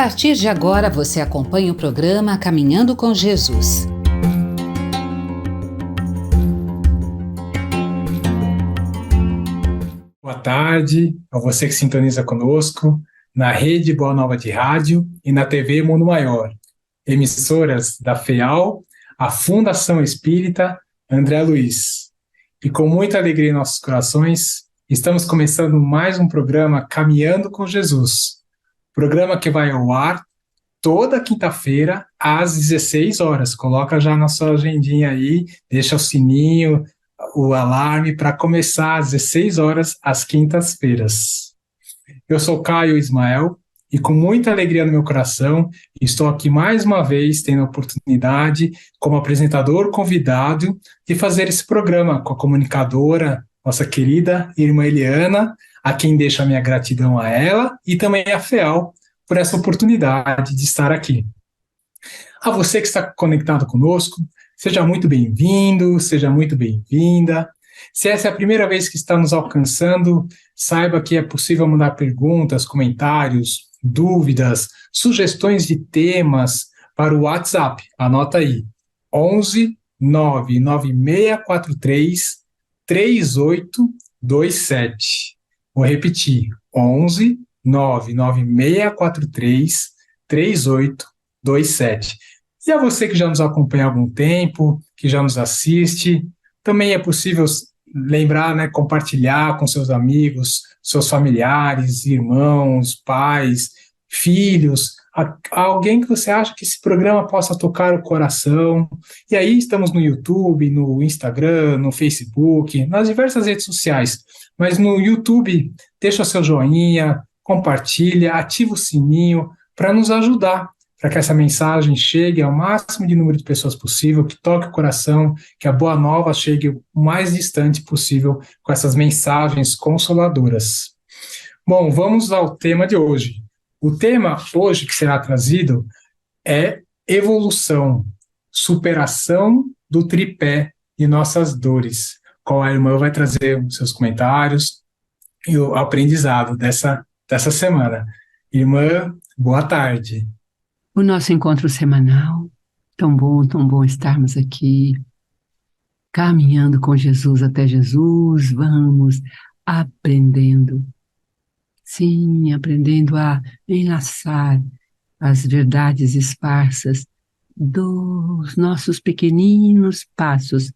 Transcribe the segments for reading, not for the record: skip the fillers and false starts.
partir de agora, você acompanha o programa Caminhando com Jesus. Boa tarde a você que sintoniza conosco na Rede Boa Nova de Rádio e na TV Mundo Maior, emissoras da FEAL, a Fundação Espírita André Luiz. E com muita alegria em nossos corações, estamos começando mais um programa Caminhando com Jesus, programa que vai ao ar toda quinta-feira às 16 horas. Coloca já na sua agendinha aí, deixa o sininho, o alarme para começar às 16 horas às quintas-feiras. Eu sou Caio Ismael e com muita alegria no meu coração estou aqui mais uma vez tendo a oportunidade, como apresentador convidado, de fazer esse programa com a comunicadora, nossa querida irmã Eliana, a quem deixo a minha gratidão a ela e também a FEAL por essa oportunidade de estar aqui. A você que está conectado conosco, seja muito bem-vindo, seja muito bem-vinda. Se essa é a primeira vez que está nos alcançando, saiba que é possível mandar perguntas, comentários, dúvidas, sugestões de temas para o WhatsApp. Anota aí, 11 99643 3827. Vou repetir, 11 99643 3827. E a você que já nos acompanha há algum tempo, que já nos assiste, também é possível lembrar, né, compartilhar com seus amigos, seus familiares, irmãos, pais, filhos, alguém que você acha que esse programa possa tocar o coração. E aí estamos no YouTube, no Instagram, no Facebook, nas diversas redes sociais. Mas no YouTube, deixa o seu joinha, compartilha, ativa o sininho para nos ajudar, para que essa mensagem chegue ao máximo de número de pessoas possível, que toque o coração, que a boa nova chegue o mais distante possível com essas mensagens consoladoras. Bom, vamos ao tema de hoje. O tema hoje que será trazido é evolução, superação do tripé de nossas dores, qual a irmã vai trazer os seus comentários e o aprendizado dessa semana. Irmã, boa tarde. O nosso encontro semanal, tão bom estarmos aqui, caminhando com Jesus até Jesus, vamos aprendendo, sim, aprendendo a enlaçar as verdades esparsas dos nossos pequeninos passos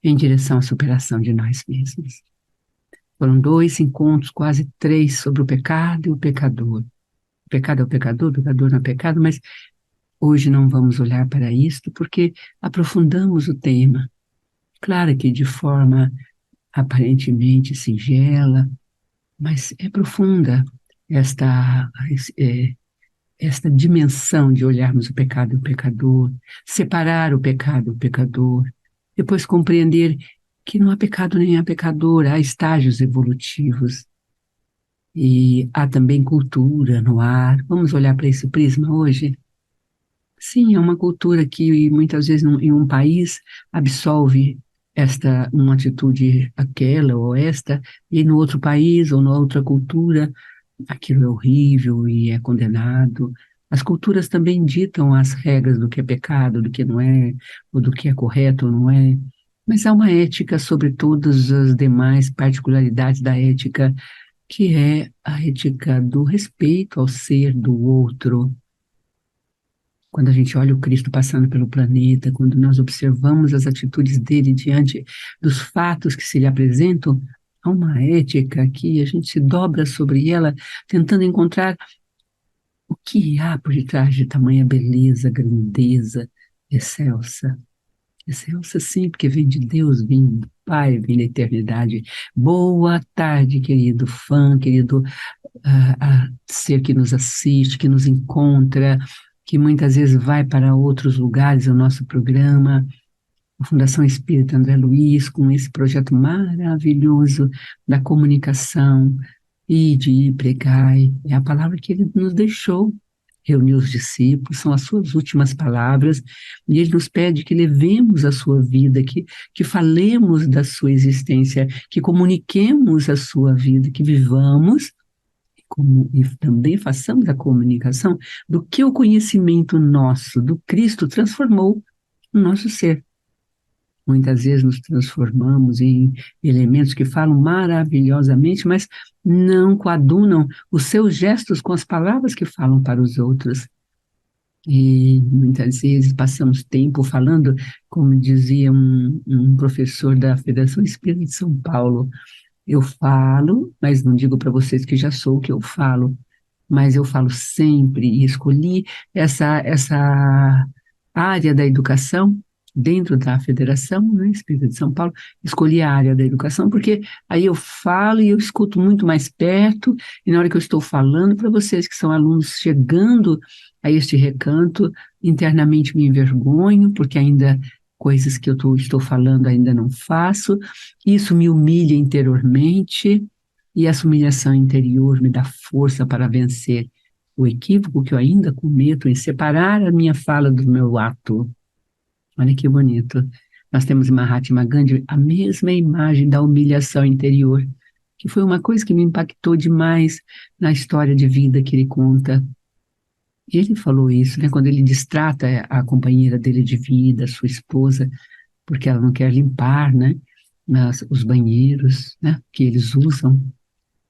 em direção à superação de nós mesmos. Foram 2 encontros, quase 3, sobre o pecado e o pecador. O pecado é o pecador não é pecado, mas hoje não vamos olhar para isto porque aprofundamos o tema. Claro que de forma aparentemente singela, mas é profunda esta dimensão de olharmos o pecado e o pecador, separar o pecado e o pecador, depois compreender que não há pecado nem há pecador, há estágios evolutivos. E há também cultura no ar. Vamos olhar para esse prisma hoje? Sim, é uma cultura que muitas vezes em um país absolve uma atitude aquela ou esta, e no outro país ou na outra cultura aquilo é horrível e é condenado. As culturas também ditam as regras do que é pecado, do que não é, ou do que é correto ou não é. Mas há uma ética sobre todas as demais particularidades da ética, que é a ética do respeito ao ser do outro. Quando a gente olha o Cristo passando pelo planeta, quando nós observamos as atitudes dele diante dos fatos que se lhe apresentam, há uma ética que a gente se dobra sobre ela, tentando encontrar o que há por detrás de tamanha beleza, grandeza, excelsa. Excelsa sim, porque vem de Deus, vem do Pai, vem da eternidade. Boa tarde, querido fã, querido ser que nos assiste, que nos encontra, que muitas vezes vai para outros lugares, o nosso programa, a Fundação Espírita André Luiz, com esse projeto maravilhoso da comunicação, ide e pregai, é a palavra que ele nos deixou, reunir os discípulos, são as suas últimas palavras, e ele nos pede que levemos a sua vida, que falemos da sua existência, que comuniquemos a sua vida, que vivamos e também façamos a comunicação do que o conhecimento nosso do Cristo transformou o nosso ser. Muitas vezes nos transformamos em elementos que falam maravilhosamente, mas não coadunam os seus gestos com as palavras que falam para os outros. E muitas vezes passamos tempo falando, como dizia um professor da Federação Espírita de São Paulo, eu falo, mas não digo para vocês que já sou o que eu falo, mas eu falo sempre e escolhi essa área da educação dentro da Federação, né, Espírita de São Paulo, escolhi a área da educação porque aí eu falo e eu escuto muito mais perto, e na hora que eu estou falando para vocês que são alunos chegando a este recanto, internamente me envergonho, porque ainda coisas que eu estou falando ainda não faço, isso me humilha interiormente, e essa humilhação interior me dá força para vencer o equívoco que eu ainda cometo em separar a minha fala do meu ato. Olha que bonito. Nós temos em Mahatma Gandhi a mesma imagem da humilhação interior, que foi uma coisa que me impactou demais na história de vida que ele conta. Ele falou isso, né, quando ele distrata a companheira dele de vida, sua esposa, porque ela não quer limpar, né, os banheiros, né, que eles usam.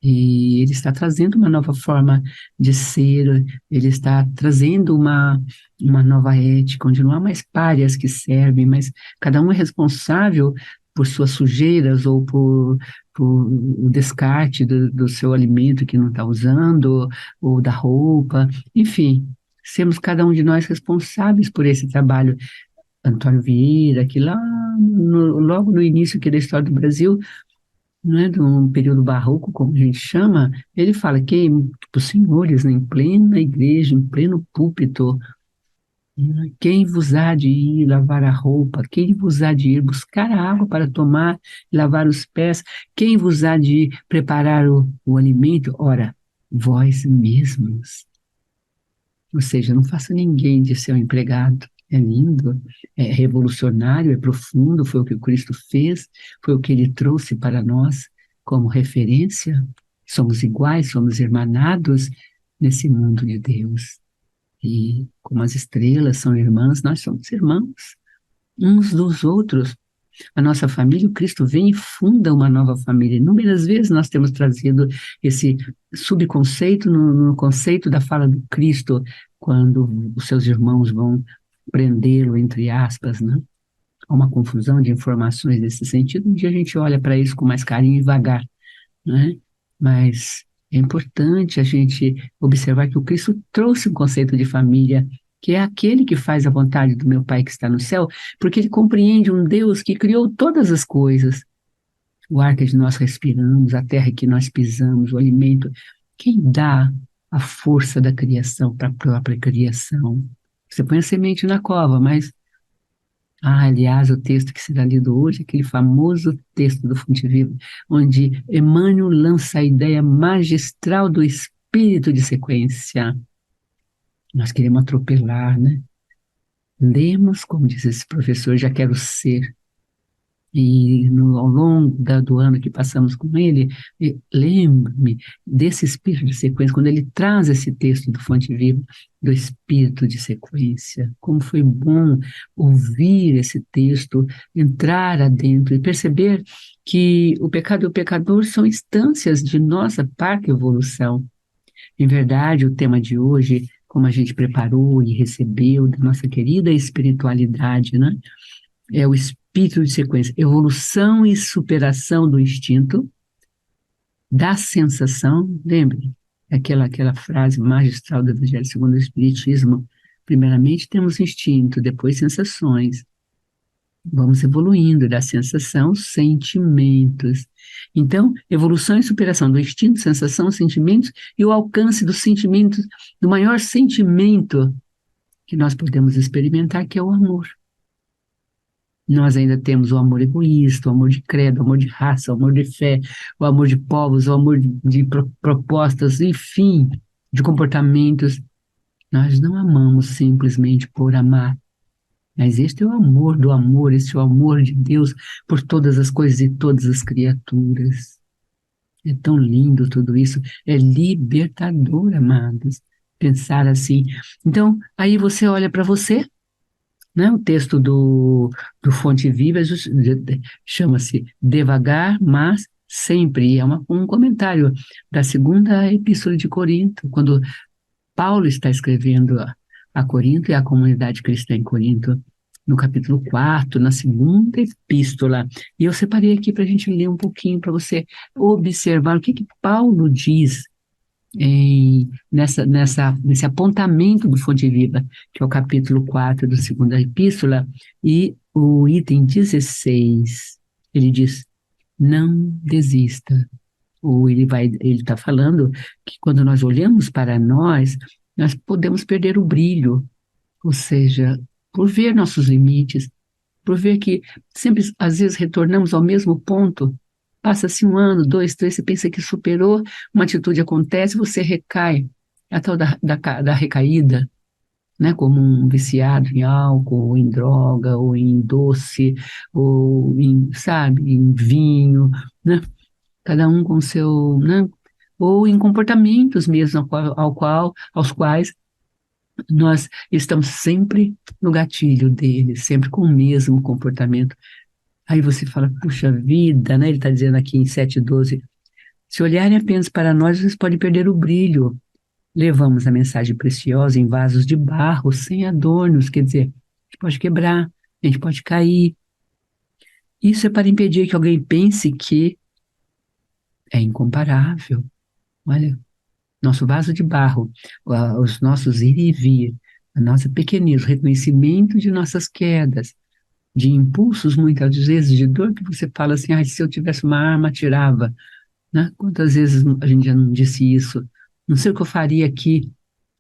E ele está trazendo uma nova forma de ser, ele está trazendo uma nova ética, onde não há mais párias que servem, mas cada um é responsável por suas sujeiras ou por o descarte do seu alimento que não está usando, ou da roupa, enfim, sermos cada um de nós responsáveis por esse trabalho. Antônio Vieira, que lá logo no início aqui da história do Brasil, não é, de um período barroco, como a gente chama, ele fala que os senhores, né, em plena igreja, em pleno púlpito, né, quem vos há de ir lavar a roupa, quem vos há de ir buscar a água para tomar, lavar os pés, quem vos há de preparar o alimento? Ora, vós mesmos. Ou seja, não faça ninguém de seu empregado. É lindo, é revolucionário, é profundo, foi o que o Cristo fez, foi o que ele trouxe para nós como referência. Somos iguais, somos irmanados nesse mundo de Deus. E como as estrelas são irmãs, nós somos irmãos uns dos outros. A nossa família, o Cristo vem e funda uma nova família. Inúmeras vezes nós temos trazido esse subconceito no conceito da fala do Cristo, quando os seus irmãos vão prendê-lo, entre aspas, né? Há uma confusão de informações nesse sentido. Um dia a gente olha para isso com mais carinho e vagar, né? Mas é importante a gente observar que o Cristo trouxe um conceito de família, que é aquele que faz a vontade do meu Pai que está no céu, porque ele compreende um Deus que criou todas as coisas. O ar que nós respiramos, a terra que nós pisamos, o alimento. Quem dá a força da criação para a própria criação? Você põe a semente na cova, mas... aliás, o texto que será lido hoje, aquele famoso texto do Fonte Viva, onde Emmanuel lança a ideia magistral do espírito de sequência. Nós queremos atropelar, né? Lemos, como diz esse professor, já quero ser. E ao longo do ano que passamos com ele, lembro-me desse espírito de sequência, quando ele traz esse texto do Fonte Viva, do espírito de sequência. Como foi bom ouvir esse texto, entrar adentro e perceber que o pecado e o pecador são instâncias de nossa parte evolução. Em verdade, o tema de hoje, como a gente preparou e recebeu da nossa querida espiritualidade, né? É o espírito de sequência, evolução e superação do instinto, da sensação, lembre, aquela frase magistral do Evangelho segundo o Espiritismo, primeiramente temos instinto, depois sensações, vamos evoluindo da sensação, sentimentos. Então, evolução e superação do instinto, sensação, sentimentos, e o alcance dos sentimentos, do maior sentimento que nós podemos experimentar, que é o amor. Nós ainda temos o amor egoísta, o amor de credo, o amor de raça, o amor de fé, o amor de povos, o amor de propostas, enfim, de comportamentos. Nós não amamos simplesmente por amar, mas este é o amor do amor, este é o amor de Deus por todas as coisas e todas as criaturas. É tão lindo tudo isso, é libertador, amados, pensar assim. Então, aí você olha para você, né? O texto do Fonte Viva chama-se Devagar, mas sempre. E é um comentário da segunda epístola de Corinto, quando Paulo está escrevendo a Corinto e a comunidade cristã em Corinto, no capítulo 4, na segunda epístola. E eu separei aqui para a gente ler um pouquinho, para você observar o que Paulo diz nesse apontamento do Fonte Viva, que é o capítulo 4 da segunda epístola, e o item 16, ele diz, não desista. Ou ele está falando que quando nós olhamos para nós podemos perder o brilho, ou seja, por ver nossos limites, por ver que sempre, às vezes, retornamos ao mesmo ponto. Passa-se um ano, dois, três, você pensa que superou, uma atitude acontece, você recai. É a tal da recaída, né? Como um viciado em álcool, ou em droga, ou em doce, ou em, sabe, em vinho, né? Cada um com seu, né? Ou em comportamentos mesmo, aos quais nós estamos sempre no gatilho deles, sempre com o mesmo comportamento. Aí você fala, puxa vida, né? Ele está dizendo aqui em 7:12, se olharem apenas para nós, vocês podem perder o brilho. Levamos a mensagem preciosa em vasos de barro, sem adornos, quer dizer, a gente pode quebrar, a gente pode cair. Isso é para impedir que alguém pense que é incomparável. Olha, nosso vaso de barro, os nossos ir e vir, a nossa pequenez, o reconhecimento de nossas quedas, de impulsos, muitas vezes, de dor, que você fala assim, ah, se eu tivesse uma arma, atirava, né? Quantas vezes a gente já não disse isso? Não sei o que eu faria aqui.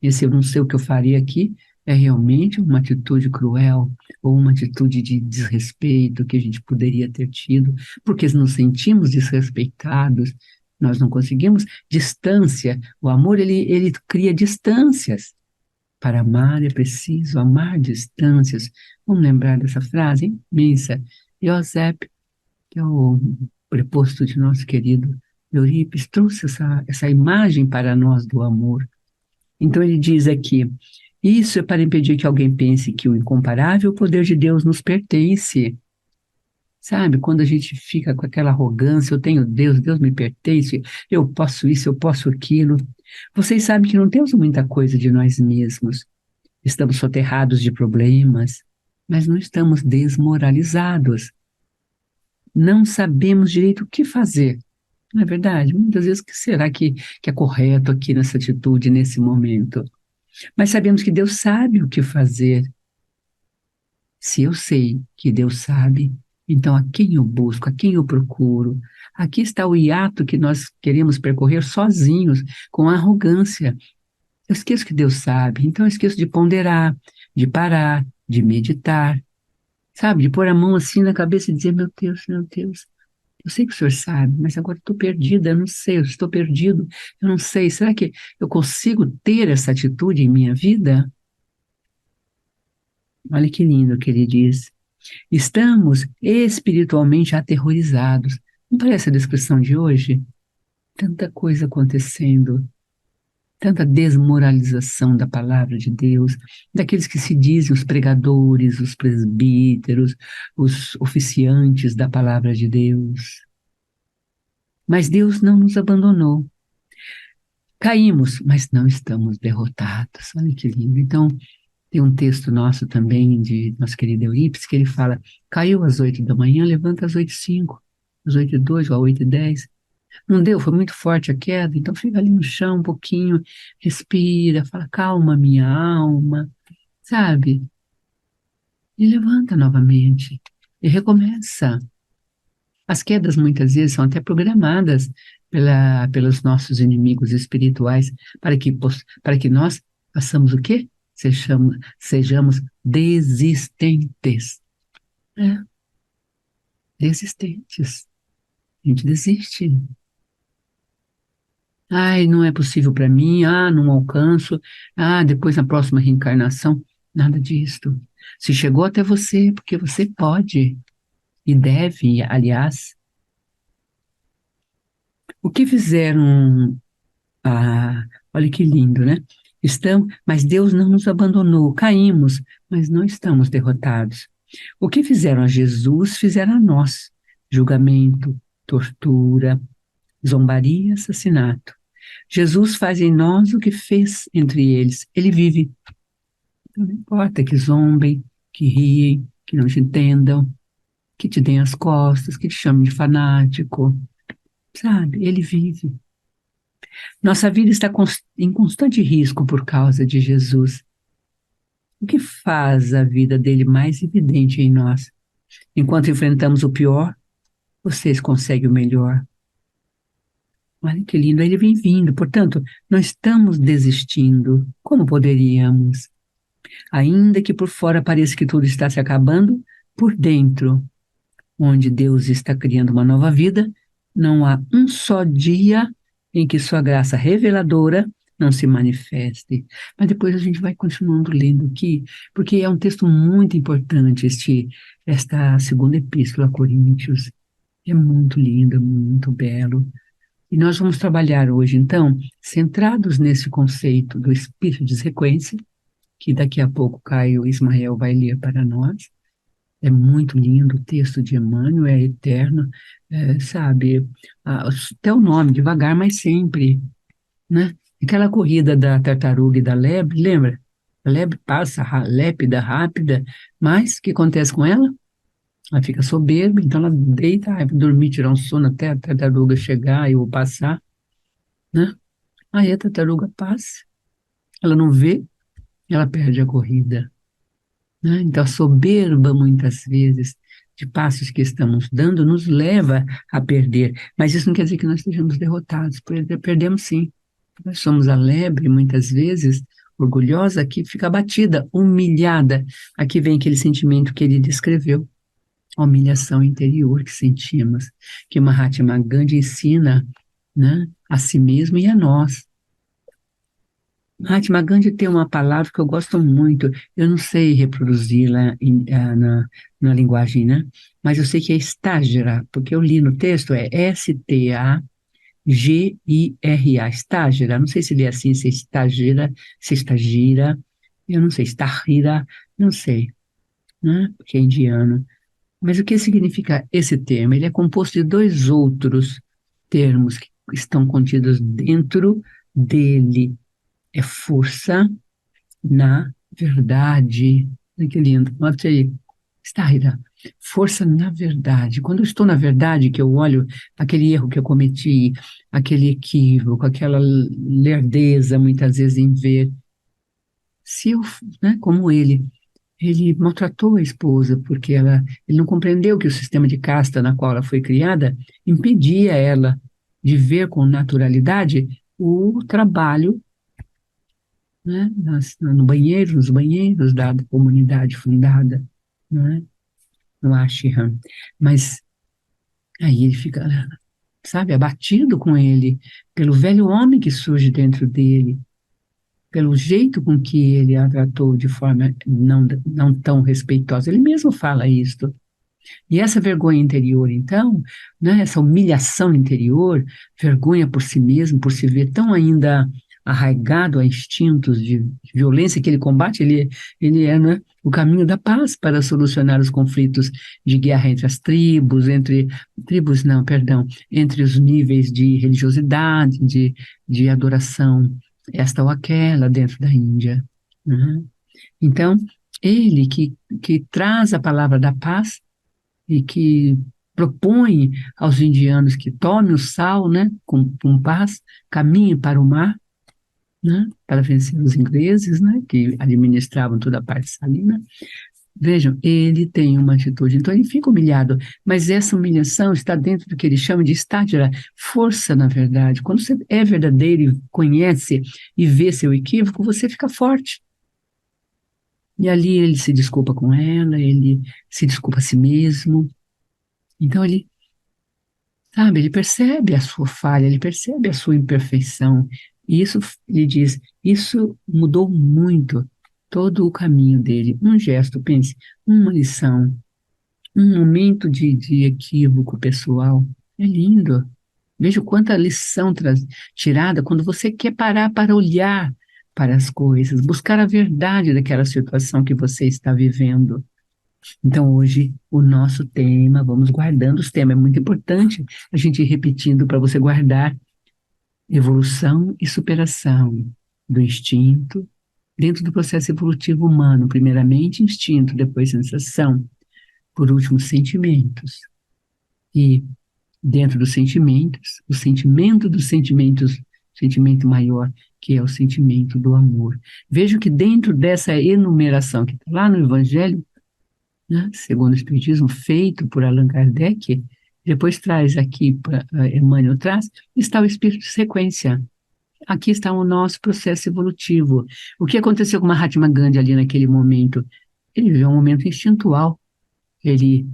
Esse eu não sei o que eu faria aqui é realmente uma atitude cruel ou uma atitude de desrespeito que a gente poderia ter tido, porque nos sentimos desrespeitados, nós não conseguimos distância. O amor, ele cria distâncias. Para amar é preciso amar distâncias. Vamos lembrar dessa frase, hein? Imensa. Joseph, que é o preposto de nosso querido Eurípides, trouxe essa imagem para nós do amor. Então ele diz aqui, isso é para impedir que alguém pense que o incomparável poder de Deus nos pertence. Sabe, quando a gente fica com aquela arrogância, eu tenho Deus, Deus me pertence, eu posso isso, eu posso aquilo. Vocês sabem que não temos muita coisa de nós mesmos. Estamos soterrados de problemas, mas não estamos desmoralizados. Não sabemos direito o que fazer. Não é verdade? Muitas vezes, o que será que é correto aqui nessa atitude, nesse momento? Mas sabemos que Deus sabe o que fazer. Se eu sei que Deus sabe, então a quem eu busco, a quem eu procuro? Aqui está o hiato que nós queremos percorrer sozinhos, com arrogância. Eu esqueço que Deus sabe, então eu esqueço de ponderar, de parar, de meditar, sabe? De pôr a mão assim na cabeça e dizer: meu Deus, eu sei que o Senhor sabe, mas agora eu estou perdida, eu não sei, eu estou perdido, eu não sei. Será que eu consigo ter essa atitude em minha vida? Olha que lindo que ele diz. Estamos espiritualmente aterrorizados. Não parece a descrição de hoje? Tanta coisa acontecendo, tanta desmoralização da palavra de Deus, daqueles que se dizem os pregadores, os presbíteros, os oficiantes da palavra de Deus. Mas Deus não nos abandonou. Caímos, mas não estamos derrotados. Olha que lindo. Então, tem um texto nosso também, de nosso querido Eurípides, que ele fala, caiu às 8 da manhã, levanta às 8:05, às 8:02 ou às 8:10. Não deu, foi muito forte a queda, então fica ali no chão um pouquinho, respira, fala, calma minha alma, sabe? E levanta novamente, e recomeça. As quedas muitas vezes são até programadas pelos nossos inimigos espirituais para que nós façamos o quê? Sejamos desistentes. É, desistentes. A gente desiste. Ai, não é possível para mim. Ah, não alcanço. Ah, depois na próxima reencarnação. Nada disto. Se chegou até você, porque você pode e deve, aliás. O que fizeram? Olha que lindo, né? Mas Deus não nos abandonou. Caímos, mas não estamos derrotados. O que fizeram a Jesus, fizeram a nós. Julgamento, tortura, zombaria, assassinato. Jesus faz em nós o que fez entre eles. Ele vive. Então, não importa que zombem, que riem, que não te entendam, que te deem as costas, que te chamem de fanático. Sabe? Ele vive. Nossa vida está em constante risco por causa de Jesus. O que faz a vida dele mais evidente em nós? Enquanto enfrentamos o pior, vocês conseguem o melhor. Olha que lindo, ele vem vindo. Portanto, não estamos desistindo, como poderíamos. Ainda que por fora pareça que tudo está se acabando, por dentro, onde Deus está criando uma nova vida, não há um só dia em que sua graça reveladora não se manifeste. Mas depois a gente vai continuando lendo aqui, porque é um texto muito importante, esta segunda epístola a Coríntios. É muito lindo, muito belo. E nós vamos trabalhar hoje, então, centrados nesse conceito do espírito de sequência, que daqui a pouco Caio Ismael vai ler para nós. É muito lindo o texto de Emmanuel, é eterno, sabe? Até o nome, devagar, mas sempre, né? Aquela corrida da tartaruga e da lebre, lembra? A lebre passa lépida, rápida, mas o que acontece com ela? Ela fica soberba, então ela deita, vai dormir, tirar um sono até a tartaruga chegar e eu passar, né? Aí a tartaruga passa, ela não vê, ela perde a corrida, né? Então a soberba, muitas vezes, de passos que estamos dando, nos leva a perder. Mas isso não quer dizer que nós estejamos derrotados, perdemos sim. Nós somos a lebre, muitas vezes, orgulhosa, que fica abatida, humilhada. Aqui vem aquele sentimento que ele descreveu, a humilhação interior que sentimos, que Mahatma Gandhi ensina, né, a si mesmo e a nós. Mahatma Gandhi tem uma palavra que eu gosto muito, eu não sei reproduzi-la na linguagem, né? Mas eu sei que é estágira, porque eu li no texto, é Stagira, estágira, não sei se lê assim, se estagira, eu não sei, estágira, não sei, né? Porque é indiano. Mas o que significa esse termo? Ele é composto de dois outros termos que estão contidos dentro dele. É força na verdade. Olha que lindo. Note aí. Staira. Força na verdade. Quando eu estou na verdade, que eu olho aquele erro que eu cometi, aquele equívoco, aquela lerdeza, muitas vezes, em ver, se eu, né, como ele maltratou a esposa porque ele não compreendeu que o sistema de casta na qual ela foi criada impedia ela de ver com naturalidade o trabalho, né, no banheiro, nos banheiros da comunidade fundada, né, no ashram. Mas aí ele fica, sabe, abatido com ele, pelo velho homem que surge dentro dele, pelo jeito com que ele a tratou de forma não tão respeitosa. Ele mesmo fala isso. E essa vergonha interior, então, né, essa humilhação interior, vergonha por si mesmo, por se ver tão ainda arraigado a instintos de violência que ele combate, ele é, né, o caminho da paz para solucionar os conflitos de guerra entre as tribos não, perdão, entre os níveis de religiosidade, de adoração, esta ou aquela dentro da Índia, né? Então, ele que traz a palavra da paz e que propõe aos indianos que tomem o sal, né, com paz, caminhem para o mar, né, para vencer os ingleses, né, que administravam toda a parte salina. Vejam, ele tem uma atitude, então ele fica humilhado, mas essa humilhação está dentro do que ele chama de estática, força, na verdade. Quando você é verdadeiro e conhece e vê seu equívoco, você fica forte. E ali ele se desculpa com ela, ele se desculpa a si mesmo. Então ele, sabe, ele percebe a sua falha, ele percebe a sua imperfeição. E isso, ele diz, isso mudou muito todo o caminho dele. Um gesto, pense, uma lição, um momento de equívoco pessoal. É lindo. Veja quanta lição tirada quando você quer parar para olhar para as coisas, buscar a verdade daquela situação que você está vivendo. Então, hoje, o nosso tema, vamos guardando os temas, é muito importante a gente ir repetindo para você guardar evolução e superação do instinto, dentro do processo evolutivo humano, primeiramente instinto, depois sensação, por último sentimentos. E dentro dos sentimentos, o sentimento dos sentimentos, sentimento maior, que é o sentimento do amor. Vejo que dentro dessa enumeração que está lá no Evangelho, né, segundo o Espiritismo, feito por Allan Kardec, depois traz aqui, Emmanuel traz, está o espírito de sequência. Aqui está o nosso processo evolutivo. O que aconteceu com Mahatma Gandhi ali naquele momento? Ele viveu um momento instintual, ele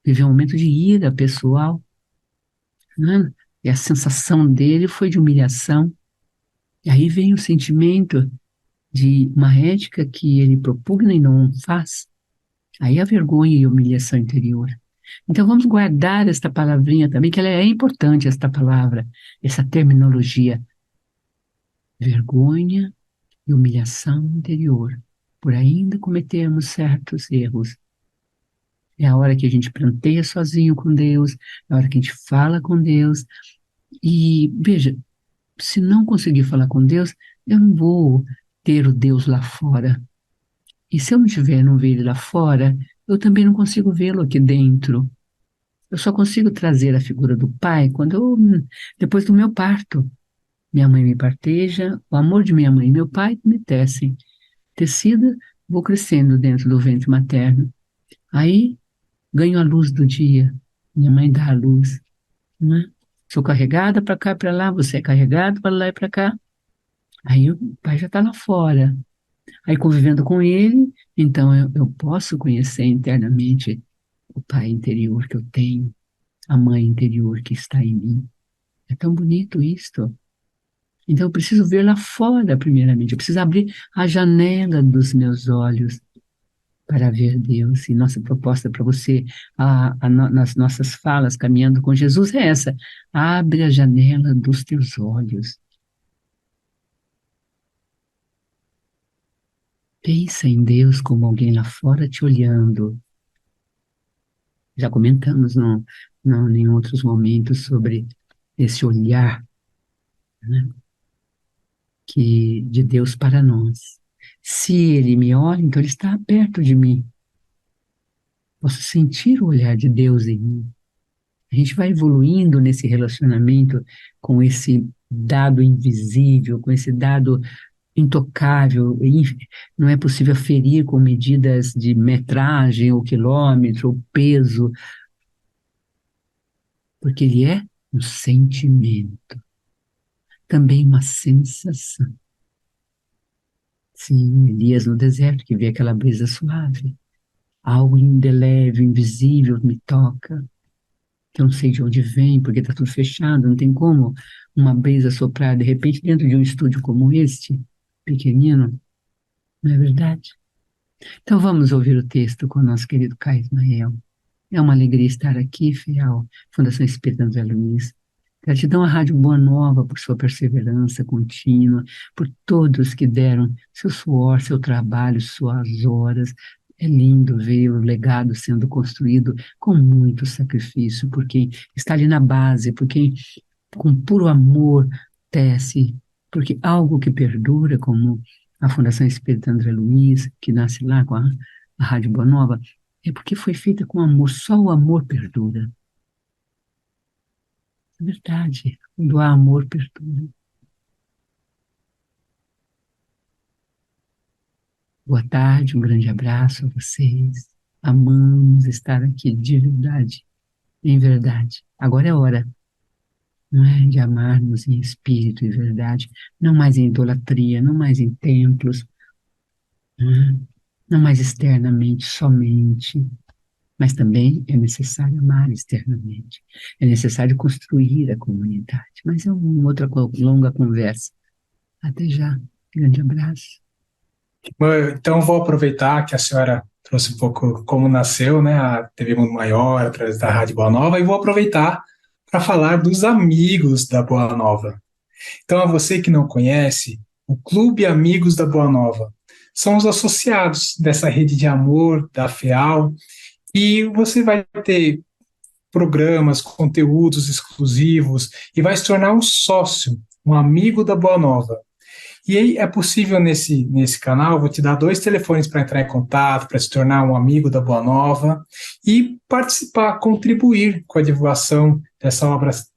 viveu um momento de ira pessoal, né? E a sensação dele foi de humilhação. E aí vem o sentimento de uma ética que ele propugna e não faz. Aí a vergonha e a humilhação interior. Então vamos guardar esta palavrinha também, que ela é importante, esta palavra, essa terminologia. Vergonha e humilhação interior, por ainda cometermos certos erros. É a hora que a gente planteia sozinho com Deus, é a hora que a gente fala com Deus. E veja, se não conseguir falar com Deus, eu não vou ter o Deus lá fora. E se eu não ver ele lá fora, eu também não consigo vê-lo aqui dentro. Eu só consigo trazer a figura do Pai depois do meu parto. Minha mãe me parteja, o amor de minha mãe e meu pai me tecem. Tecida, vou crescendo dentro do ventre materno. Aí ganho a luz do dia. Minha mãe dá a luz. Né? Sou carregada para cá e para lá, você é carregado para lá e para cá. Aí o pai já está lá fora. Aí convivendo com ele, então eu posso conhecer internamente o pai interior que eu tenho, a mãe interior que está em mim. É tão bonito isto. Então eu preciso ver lá fora, primeiramente. Eu preciso abrir a janela dos meus olhos para ver Deus. E nossa proposta para você, nas nossas falas, caminhando com Jesus, é essa. Abre a janela dos teus olhos. Pensa em Deus como alguém lá fora te olhando. Já comentamos em outros momentos sobre esse olhar, né, de Deus para nós. Se Ele me olha, então Ele está perto de mim. Posso sentir o olhar de Deus em mim. A gente vai evoluindo nesse relacionamento com esse dado invisível, com esse dado intocável. Não é possível ferir com medidas de metragem, ou quilômetro, ou peso, porque ele é um sentimento, também uma sensação. Sim, Elias no deserto, que vê aquela brisa suave, algo indelével, invisível me toca, que eu não sei de onde vem, porque está tudo fechado, não tem como uma brisa soprar de repente dentro de um estúdio como este, pequenino, não é verdade? Então vamos ouvir o texto com o nosso querido Caio Ismael. É uma alegria estar aqui, fiel Fundação Espírita André Luiz. Gratidão à Rádio Boa Nova por sua perseverança contínua, por todos que deram seu suor, seu trabalho, suas horas. É lindo ver o legado sendo construído com muito sacrifício, por quem está ali na base, por quem com puro amor tece, porque algo que perdura, como a Fundação Espírita André Luiz, que nasce lá com a Rádio Boa Nova, é porque foi feita com amor, só o amor perdura. É verdade, quando há amor, perdura. Boa tarde, um grande abraço a vocês. Amamos estar aqui de verdade, em verdade. Agora é hora, não é, de amarmos em espírito e verdade, não mais em idolatria, não mais em templos, não mais externamente somente, mas também é necessário amar externamente. É necessário construir a comunidade. Mas é uma outra longa conversa. Até já. Grande abraço. Bom, então, vou aproveitar que a senhora trouxe um pouco como nasceu, né, a TV Mundo Maior, através da Rádio Boa Nova, e vou aproveitar para falar dos amigos da Boa Nova. Então, a você que não conhece, o Clube Amigos da Boa Nova são os associados dessa rede de amor da FEAL, e você vai ter programas, conteúdos exclusivos e vai se tornar um sócio, um amigo da Boa Nova. E aí é possível nesse canal, vou te dar 2 telefones para entrar em contato, para se tornar um amigo da Boa Nova e participar, contribuir com a divulgação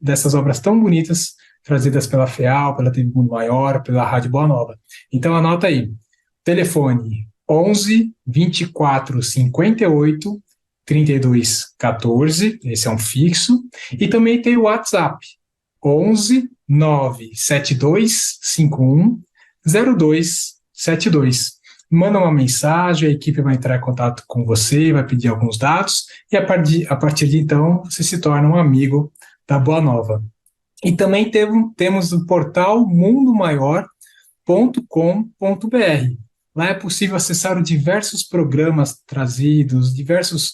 dessas obras tão bonitas trazidas pela FEAL, pela TV Mundo Maior, pela Rádio Boa Nova. Então anota aí, telefone 11 24 58 32 14, esse é um fixo, e também tem o WhatsApp, 11 972 51 0272. Manda uma mensagem, a equipe vai entrar em contato com você, vai pedir alguns dados, e a partir de então você se torna um amigo da Boa Nova. E também temos o portal mundomaior.com.br. Lá é possível acessar diversos programas trazidos, diversos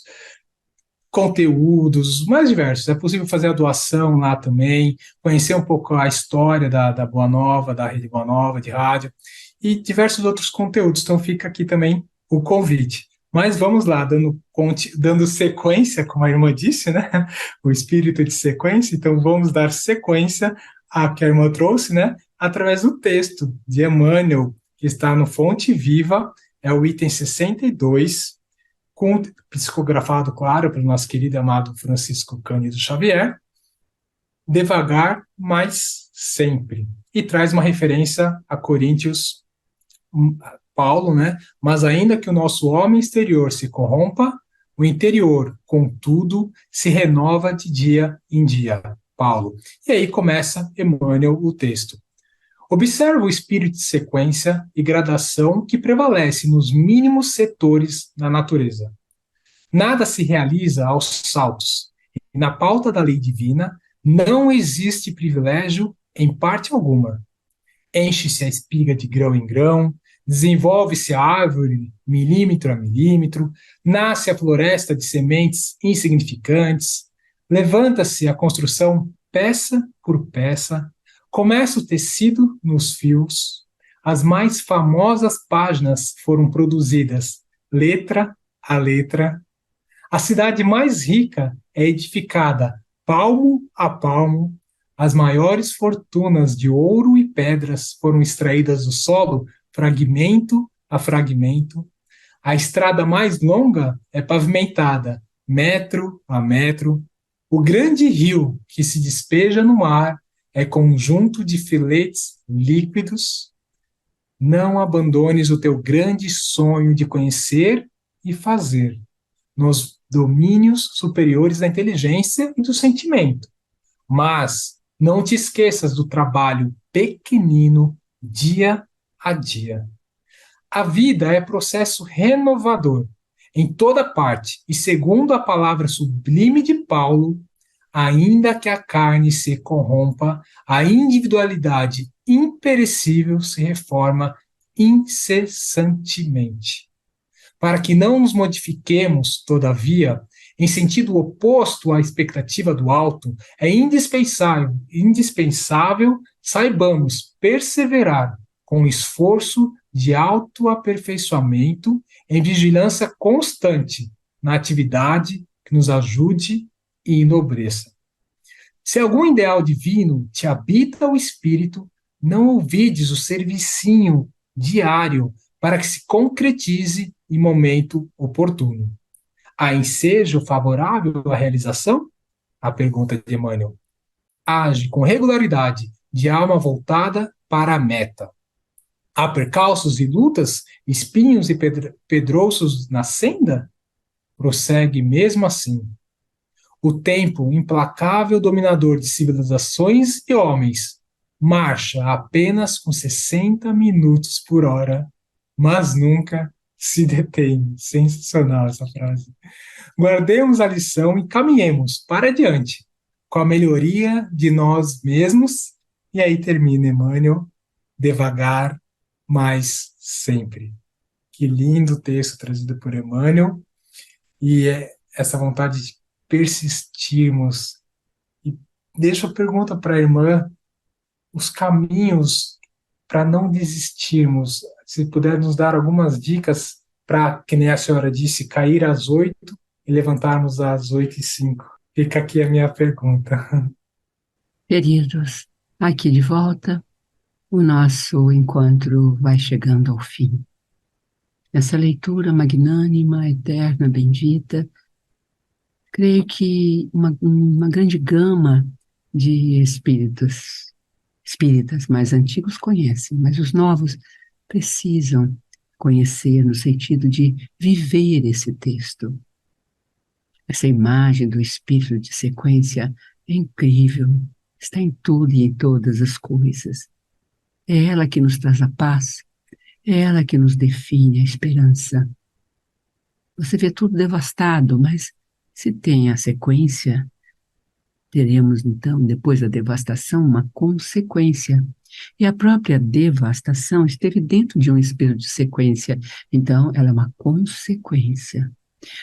conteúdos, mais diversos. É possível fazer a doação lá também, conhecer um pouco a história da Boa Nova, da Rede Boa Nova de rádio, e diversos outros conteúdos. Então fica aqui também o convite. Mas vamos lá, dando sequência, como a irmã disse, né? O espírito de sequência. Então vamos dar sequência à que a irmã trouxe, né? Através do texto de Emmanuel, que está no Fonte Viva, é o item 62, psicografado, claro, pelo nosso querido e amado Francisco Cândido Xavier, devagar, mas sempre. E traz uma referência a Coríntios, Paulo, né? Mas ainda que o nosso homem exterior se corrompa, o interior, contudo, se renova de dia em dia. Paulo. E aí começa Emmanuel o texto. Observa o espírito de sequência e gradação que prevalece nos mínimos setores da natureza. Nada se realiza aos saltos. E na pauta da lei divina, não existe privilégio em parte alguma. Enche-se a espiga de grão em grão, desenvolve-se a árvore milímetro a milímetro, nasce a floresta de sementes insignificantes, levanta-se a construção peça por peça, começa o tecido nos fios, as mais famosas páginas foram produzidas letra a letra, a cidade mais rica é edificada palmo a palmo, as maiores fortunas de ouro e pedras foram extraídas do solo, fragmento a fragmento, a estrada mais longa é pavimentada, metro a metro, o grande rio que se despeja no mar é conjunto de filetes líquidos. Não abandones o teu grande sonho de conhecer e fazer nos domínios superiores da inteligência e do sentimento. Mas não te esqueças do trabalho pequenino dia a dia. A vida é processo renovador em toda parte, e segundo a palavra sublime de Paulo, ainda que a carne se corrompa, a individualidade imperecível se reforma incessantemente. Para que não nos modifiquemos, todavia, em sentido oposto à expectativa do alto, é indispensável saibamos perseverar com esforço de autoaperfeiçoamento em vigilância constante na atividade que nos ajude e enobreça. Se algum ideal divino te habita o espírito, não ouvides o servicinho diário para que se concretize em momento oportuno. Há ensejo favorável à realização? A pergunta de Emmanuel. Age com regularidade, de alma voltada para a meta. Há percalços e lutas, espinhos e pedrouços na senda? Prossegue mesmo assim. O tempo, implacável dominador de civilizações e homens, marcha apenas com 60 minutos por hora, mas nunca se detém. Sensacional essa frase. Guardemos a lição e caminhemos para diante, com a melhoria de nós mesmos. E aí termina Emmanuel, devagar, mas sempre. Que lindo texto trazido por Emmanuel. E essa vontade de persistirmos e deixa eu pergunta para a irmã os caminhos para não desistirmos. Se puder nos dar algumas dicas para, que nem a senhora disse, cair às 8 e levantarmos às 8h05. Fica aqui a minha pergunta. Queridos, aqui de volta, o nosso encontro vai chegando ao fim. Essa leitura magnânima, eterna, bendita, creio que uma grande gama de espíritas mais antigos conhecem, mas os novos precisam conhecer no sentido de viver esse texto. Essa imagem do espírito de sequência é incrível, está em tudo e em todas as coisas. É ela que nos traz a paz, é ela que nos define a esperança. Você vê tudo devastado, mas se tem a sequência, teremos então, depois da devastação, uma consequência. E a própria devastação esteve dentro de um espírito de sequência, então ela é uma consequência.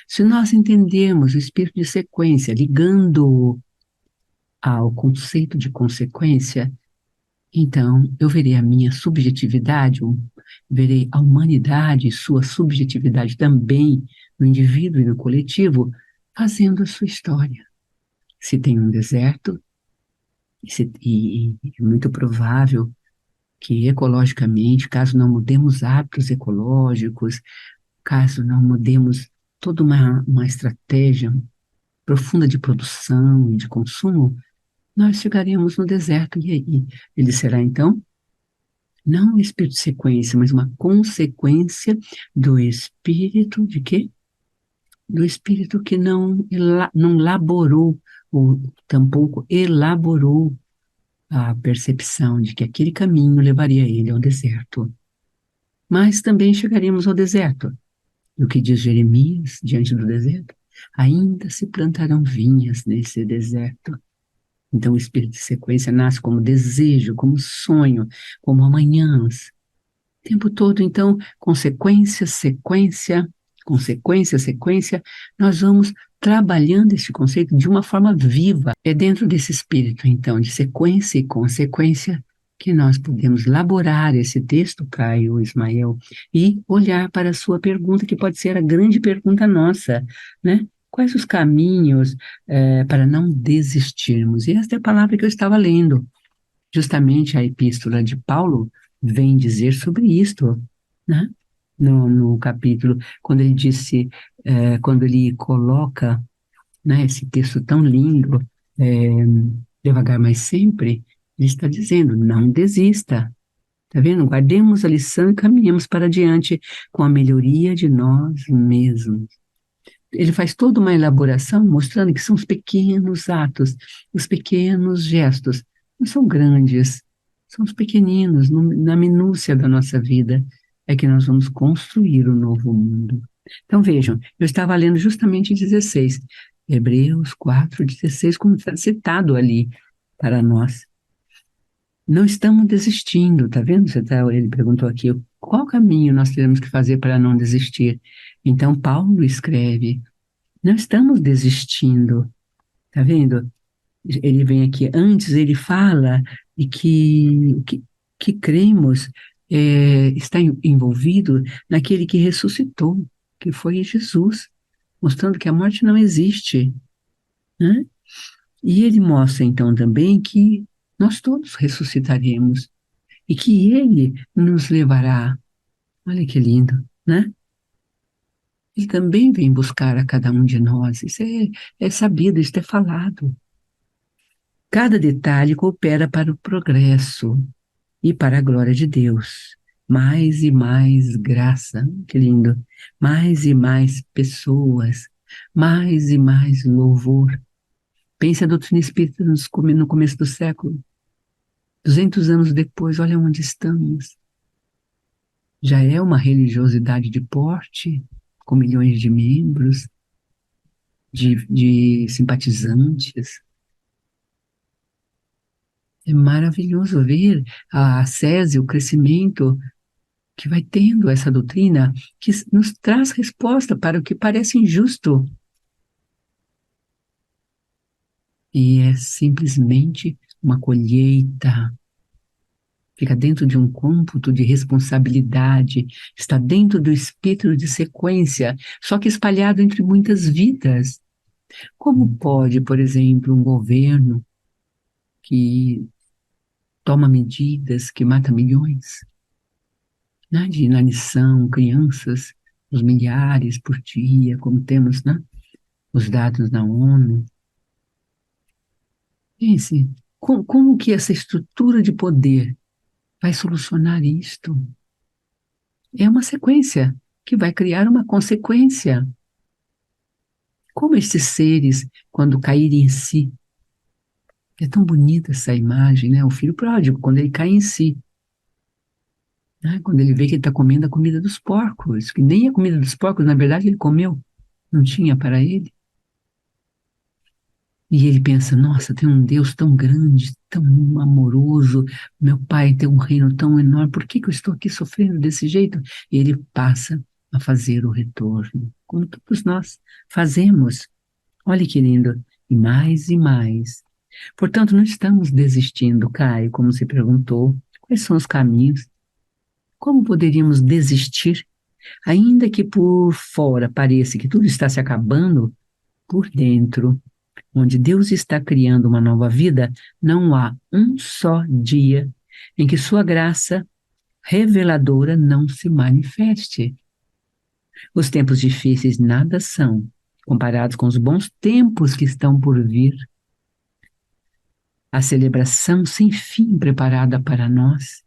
Se nós entendermos o espírito de sequência, ligando ao conceito de consequência, então eu verei a minha subjetividade, verei a humanidade e sua subjetividade também, no indivíduo e no coletivo, fazendo a sua história. Se tem um deserto, e é muito provável que ecologicamente, caso não mudemos hábitos ecológicos, caso não mudemos toda uma estratégia profunda de produção e de consumo, nós chegaremos no deserto. E aí, ele será então não um espírito de sequência, mas uma consequência do espírito de quê? Do espírito que não laborou, ou tampouco elaborou a percepção de que aquele caminho levaria ele ao deserto. Mas também chegaremos ao deserto. E o que diz Jeremias diante do deserto? Ainda se plantarão vinhas nesse deserto. Então o espírito de sequência nasce como desejo, como sonho, como amanhãs. O tempo todo, então, consequência, sequência, consequência, sequência, nós vamos trabalhando esse conceito de uma forma viva. É dentro desse espírito, então, de sequência e consequência, que nós podemos elaborar esse texto, Caio, Ismael, e olhar para a sua pergunta, que pode ser a grande pergunta nossa, né? Quais os caminhos para não desistirmos? E esta é a palavra que eu estava lendo. Justamente a epístola de Paulo vem dizer sobre isto, né? No capítulo, quando ele disse, quando ele coloca, né, esse texto tão lindo, é, devagar mas sempre, ele está dizendo, não desista, tá vendo? Guardemos a lição e caminhemos para diante com a melhoria de nós mesmos. Ele faz toda uma elaboração mostrando que são os pequenos atos, os pequenos gestos, não são grandes, são os pequeninos, na minúcia da nossa vida, é que nós vamos construir o novo mundo. Então vejam, eu estava lendo justamente 16, Hebreus 4:16, como está citado ali para nós. Não estamos desistindo, tá vendo? Ele perguntou aqui, qual caminho nós teremos que fazer para não desistir? Então Paulo escreve, não estamos desistindo, tá vendo? Ele vem aqui, antes ele fala de que cremos está envolvido naquele que ressuscitou, que foi Jesus, mostrando que a morte não existe, né? E ele mostra então também que nós todos ressuscitaremos e que ele nos levará. Olha que lindo, né? Ele também vem buscar a cada um de nós. Isso é sabido, isso é falado. Cada detalhe coopera para o progresso e para a glória de Deus. Mais e mais graça, que lindo. Mais e mais pessoas, mais e mais louvor. Pense a doutrina espírita no começo do século. 200 anos depois, olha onde estamos. Já é uma religiosidade de porte, com milhões de membros, de simpatizantes. É maravilhoso ver a ascese, o crescimento que vai tendo essa doutrina, que nos traz resposta para o que parece injusto. E é simplesmente uma colheita. Fica dentro de um cômputo de responsabilidade, está dentro do espírito de sequência, só que espalhado entre muitas vidas. Como pode, por exemplo, um governo que toma medidas que mata milhões, né, de inanição, crianças, os milhares por dia, como temos, né, os dados da ONU. Pense, como que essa estrutura de poder vai solucionar isto? É uma sequência que vai criar uma consequência. Como estes seres, quando caírem em si, é tão bonita essa imagem, né? O filho pródigo, quando ele cai em si, né? Quando ele vê que ele está comendo a comida dos porcos, que nem a comida dos porcos, na verdade, ele comeu, não tinha para ele. E ele pensa, nossa, tem um Deus tão grande, tão amoroso, meu pai tem um reino tão enorme, por que que eu estou aqui sofrendo desse jeito? E ele passa a fazer o retorno, como todos nós fazemos. Olha que lindo, e mais e mais. Portanto, não estamos desistindo, Caio, como se perguntou. Quais são os caminhos? Como poderíamos desistir? Ainda que por fora pareça que tudo está se acabando, por dentro, onde Deus está criando uma nova vida, não há um só dia em que sua graça reveladora não se manifeste. Os tempos difíceis nada são, comparados com os bons tempos que estão por vir. A celebração sem fim preparada para nós.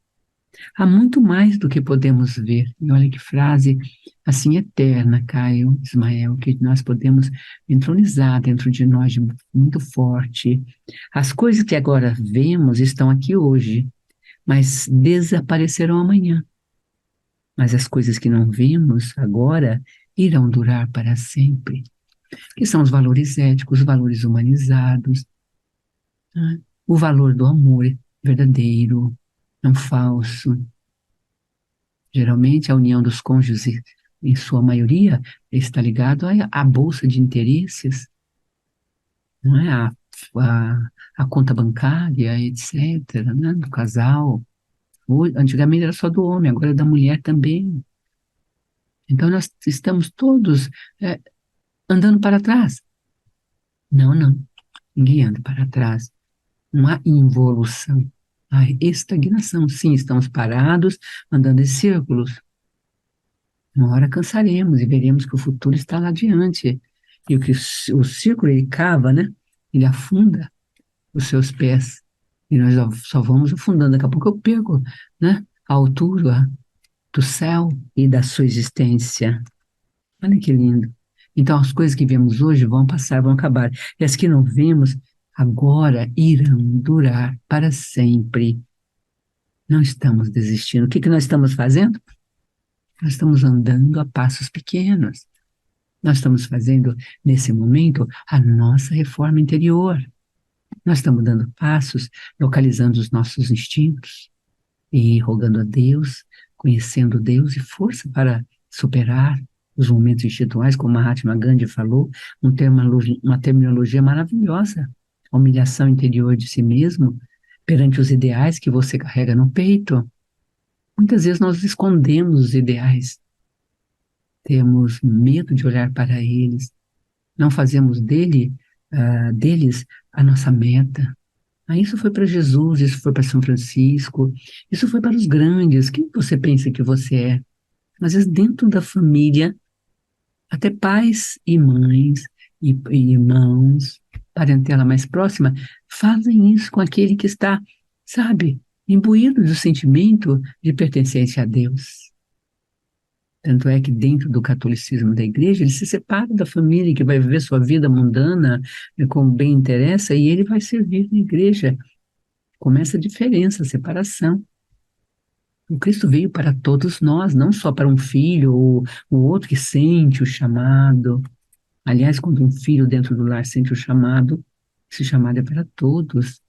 Há muito mais do que podemos ver. E olha que frase assim eterna, Caio, Ismael, que nós podemos entronizar dentro de nós muito forte. As coisas que agora vemos estão aqui hoje, mas desaparecerão amanhã. Mas as coisas que não vemos agora irão durar para sempre. Que são os valores éticos, os valores humanizados, né? O valor do amor verdadeiro, não falso. Geralmente, a união dos cônjuges, em sua maioria, está ligado à bolsa de interesses, não é? A conta bancária, etc., né? Do casal. Antigamente era só do homem, agora é da mulher também. Então, nós estamos todos andando para trás. Não, não. Ninguém anda para trás. Não há involução. Há estagnação. Sim, estamos parados, andando em círculos. Uma hora cansaremos e veremos que o futuro está lá adiante. E o círculo, ele cava, né? Ele afunda os seus pés. E nós só vamos afundando. Daqui a pouco eu perco, né? A altura do céu e da sua existência. Olha que lindo. Então, as coisas que vemos hoje vão passar, vão acabar. E as que não vemos, agora irão durar para sempre. Não estamos desistindo. O que que nós estamos fazendo? Nós estamos andando a passos pequenos. Nós estamos fazendo, nesse momento, a nossa reforma interior. Nós estamos dando passos, localizando os nossos instintos e rogando a Deus, conhecendo Deus e força para superar os momentos instintuais, como Mahatma Gandhi falou, uma terminologia maravilhosa. A humilhação interior de si mesmo perante os ideais que você carrega no peito. Muitas vezes nós escondemos os ideais, temos medo de olhar para eles, não fazemos deles a nossa meta. Isso foi para Jesus, isso foi para São Francisco, isso foi para os grandes. Quem você pensa que você é? Às vezes dentro da família, até pais e mães e irmãos, parentela mais próxima, fazem isso com aquele que está, sabe, imbuído do sentimento de pertencência a Deus. Tanto é que dentro do catolicismo da igreja, ele se separa da família que vai viver sua vida mundana, como bem interessa, e ele vai servir na igreja. Começa a diferença, a separação. O Cristo veio para todos nós, não só para um filho ou o outro que sente o chamado. Aliás, quando um filho dentro do lar sente o chamado, esse chamado é para todos.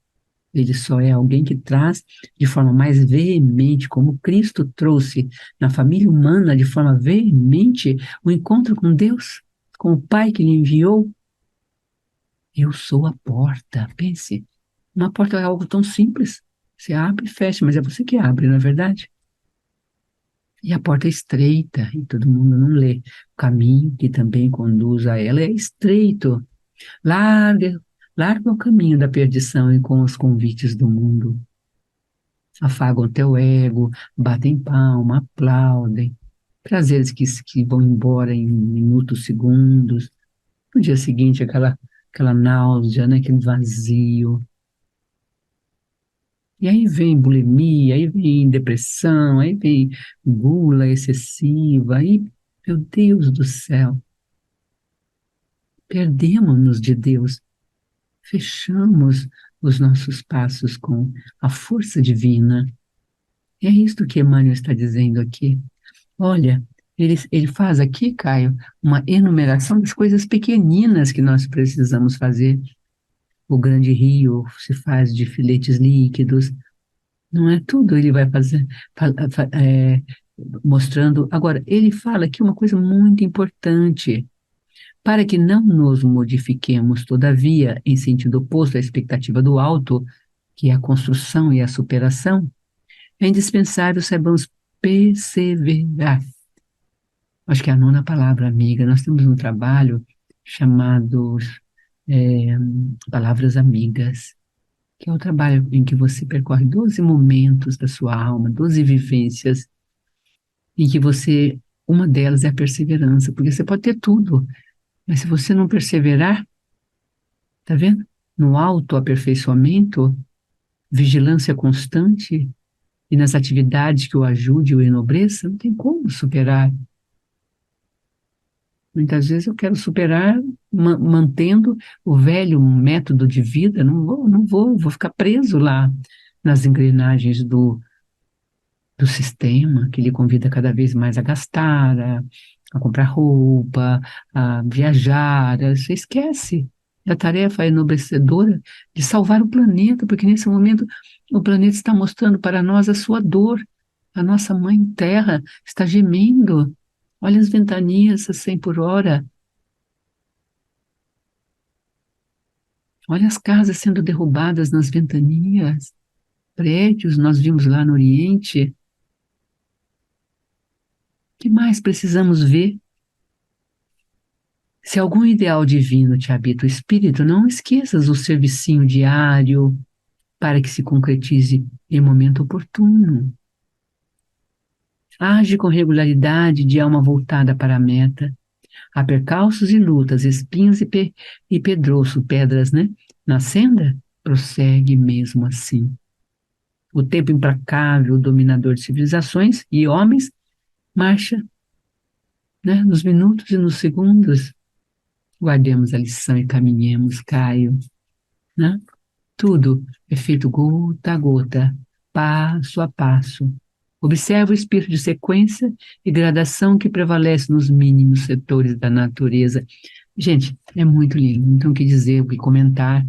Ele só é alguém que traz de forma mais veemente, como Cristo trouxe na família humana de forma veemente, o encontro com Deus, com o Pai que lhe enviou. Eu sou a porta. Pense, uma porta é algo tão simples. Você abre e fecha, mas é você que abre, não é verdade? E a porta é estreita, e todo mundo não lê. O caminho que também conduz a ela é estreito. Larga, larga o caminho da perdição e com os convites do mundo. Afagam teu ego, batem palma, aplaudem. Prazeres que vão embora em minutos, segundos. No dia seguinte, aquela náusea, né, aquele vazio. E aí vem bulimia, aí vem depressão, aí vem gula excessiva, aí, meu Deus do céu, perdemos-nos de Deus, fechamos os nossos passos com a força divina. E é isto que Emmanuel está dizendo aqui. Olha, ele faz aqui, Caio, uma enumeração das coisas pequeninas que nós precisamos fazer. O grande rio se faz de filetes líquidos, não é tudo ele vai fazer, mostrando. Agora, ele fala aqui uma coisa muito importante. Para que não nos modifiquemos, todavia, em sentido oposto à expectativa do alto, que é a construção e a superação, é indispensável saibamos perseverar. Acho que é a nona palavra, amiga. Nós temos um trabalho chamado é, Palavras Amigas, que é o trabalho em que você percorre 12 momentos da sua alma, 12 vivências, em que uma delas é a perseverança, porque você pode ter tudo, mas se você não perseverar, tá vendo? No autoaperfeiçoamento, vigilância constante e nas atividades que o ajude e o enobreça, não tem como superar. Muitas vezes eu quero superar mantendo o velho método de vida, vou ficar preso lá nas engrenagens do sistema, que lhe convida cada vez mais a gastar, a comprar roupa, a viajar. Você esquece da tarefa enobrecedora de salvar o planeta, porque nesse momento o planeta está mostrando para nós a sua dor. A nossa mãe Terra está gemendo. Olha as ventanias a 100 por hora. Olha as casas sendo derrubadas nas ventanias. Prédios, nós vimos lá no Oriente. O que mais precisamos ver? Se algum ideal divino te habita o espírito, não esqueças o servicinho diário para que se concretize em momento oportuno. Age com regularidade de alma voltada para a meta. Há percalços e lutas, espinhos e pedroço, pedras, né? Na senda, prossegue mesmo assim. O tempo implacável, dominador de civilizações e homens, marcha, né? Nos minutos e nos segundos. Guardemos a lição e caminhemos, Caio, né? Tudo é feito gota a gota, passo a passo. Observa o espírito de sequência e gradação que prevalece nos mínimos setores da natureza. Gente, é muito lindo, não tem o que dizer, o que comentar,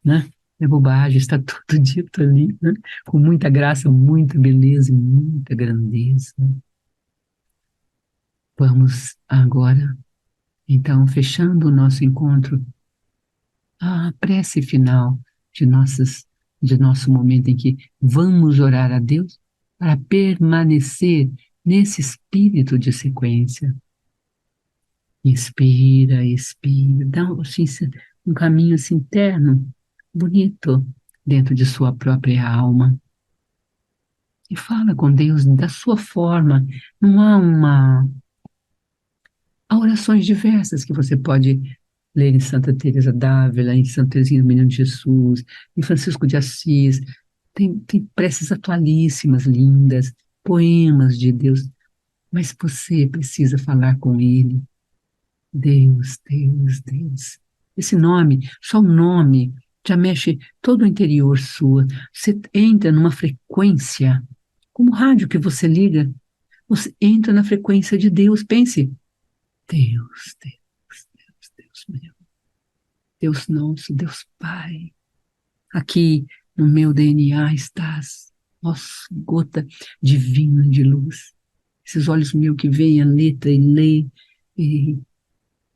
né? É bobagem, está tudo dito ali, né? Com muita graça, muita beleza e muita grandeza. Vamos agora, então, fechando o nosso encontro, a prece final de nosso momento em que vamos orar a Deus para permanecer nesse espírito de sequência. Inspira, expira, dá assim, um caminho assim, interno, bonito, dentro de sua própria alma. E fala com Deus da sua forma. Não há há orações diversas que você pode ler em Santa Teresa d'Ávila, em Santa Teresinha do Menino Jesus, em Francisco de Assis. Tem preces atualíssimas, lindas, poemas de Deus, mas você precisa falar com Ele. Deus, Deus, Deus. Esse nome, só o nome, já mexe todo o interior sua. Você entra numa frequência, como o rádio que você liga, você entra na frequência de Deus. Pense, Deus, Deus, Deus, Deus meu, Deus nosso, Deus Pai. Aqui no meu DNA estás, ó gota divina de luz. Esses olhos meus que veem a letra e lê, e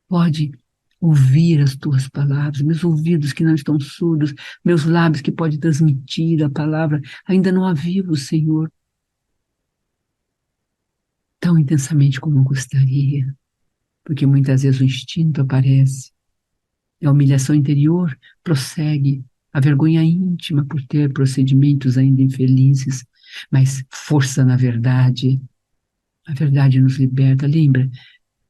pode ouvir as tuas palavras, meus ouvidos que não estão surdos, meus lábios que podem transmitir a palavra, ainda não a vivo, Senhor, tão intensamente como eu gostaria, porque muitas vezes o instinto aparece, a humilhação interior prossegue, a vergonha íntima por ter procedimentos ainda infelizes, mas força na verdade, a verdade nos liberta. Lembra,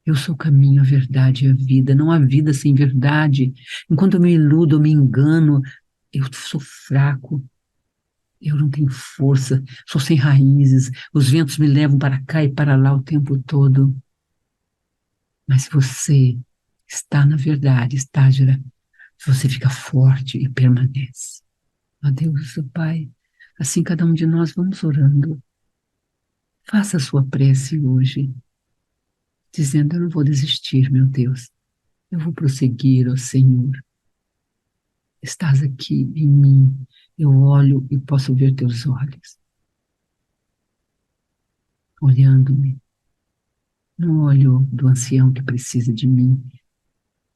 eu sou o caminho, a verdade e a vida, não há vida sem verdade. Enquanto eu me iludo, eu me engano, eu sou fraco, eu não tenho força, sou sem raízes, os ventos me levam para cá e para lá o tempo todo. Mas se você está na verdade, você fica forte e permanece. Ó Deus, ó Pai, assim cada um de nós vamos orando. Faça a sua prece hoje, dizendo: eu não vou desistir, meu Deus, eu vou prosseguir, ó Senhor. Estás aqui em mim, eu olho e posso ver teus olhos, olhando-me, no olho do ancião que precisa de mim,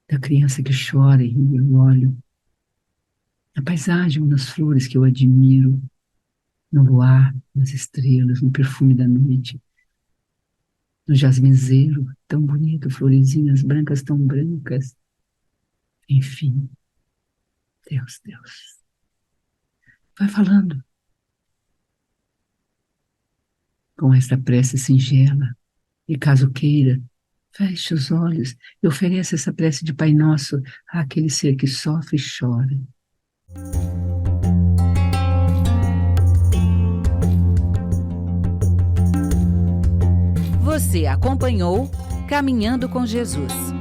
da criança que chora e eu olho, na paisagem, nas flores que eu admiro, no luar, nas estrelas, no perfume da noite, no jasmizeiro tão bonito, florezinhas brancas tão brancas. Enfim, Deus, Deus. Vai falando com esta prece singela. E caso queira, feche os olhos e ofereça essa prece de Pai Nosso àquele ser que sofre e chora. Você acompanhou Caminhando com Jesus.